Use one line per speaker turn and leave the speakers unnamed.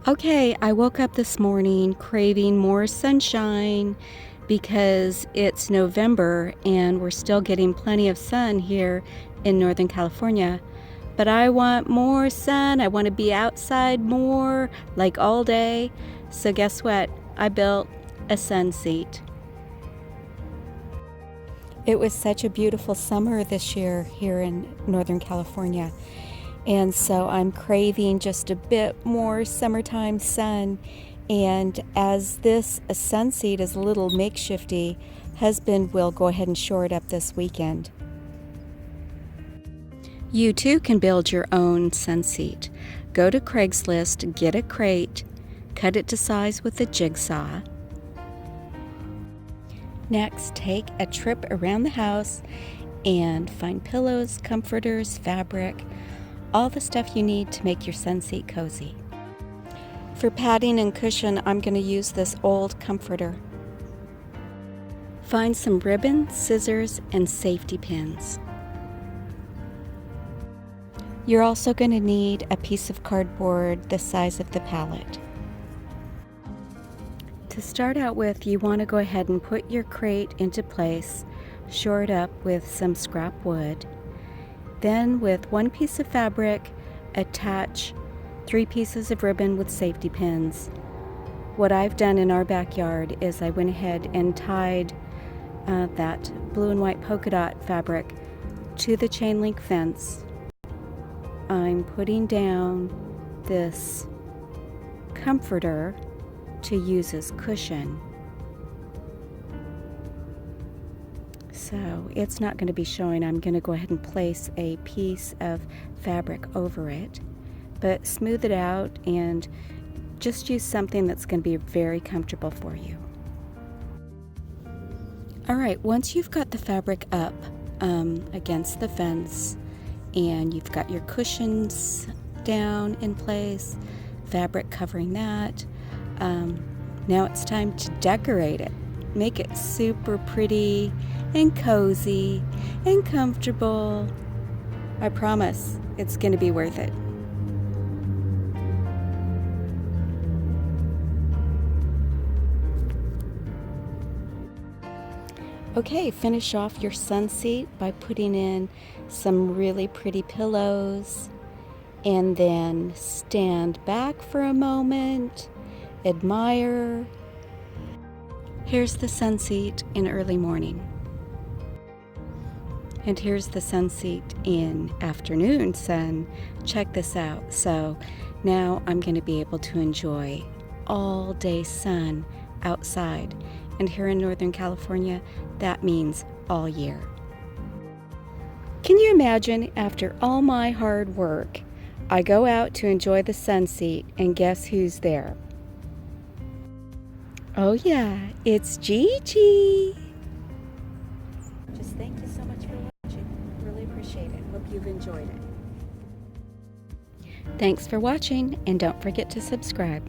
Okay, I woke up this morning craving more sunshine because it's November and we're still getting plenty of sun here in Northern California. But I want more sun. I want to be outside more, like all day. So guess what? I built a sun seat. It was such a beautiful summer this year here in Northern California. And so I'm craving just a bit more summertime sun. And as this sun seat is a little makeshifty, husband will go ahead and shore it up this weekend. You too can build your own sun seat. Go to Craigslist, get a crate, cut it to size with a jigsaw. Next, take a trip around the house and find pillows, comforters, fabric, all the stuff you need to make your sun seat cozy. For padding and cushion, I'm going to use this old comforter. Find some ribbon, scissors, and safety pins. You're also going to need a piece of cardboard the size of the pallet. To start out with, you want to go ahead and put your crate into place, shore it up with some scrap wood. Then with one piece of fabric, attach 3 pieces of ribbon with safety pins. What I've done in our backyard is I went ahead and tied that blue and white polka dot fabric to the chain link fence. I'm putting down this comforter to use as cushion. So it's not going to be showing. I'm going to go ahead and place a piece of fabric over it, but smooth it out and just use something that's going to be very comfortable for you. All right, once you've got the fabric up against the fence and you've got your cushions down in place, fabric covering that, now it's time to decorate it. Make it super pretty and cozy and comfortable. I promise it's going to be worth it. Okay, finish off your sun seat by putting in some really pretty pillows, and then stand back for a moment, admire. Here's the sun seat in early morning. And here's the sun seat in afternoon sun. Check this out. So now I'm going to be able to enjoy all day sun outside. And here in Northern California, that means all year. Can you imagine, after all my hard work, I go out to enjoy the sun seat, and guess who's there? Oh yeah, it's Gigi. Just thank you so much for watching. Really appreciate it. Hope you've enjoyed it. Thanks for watching, and don't forget to subscribe.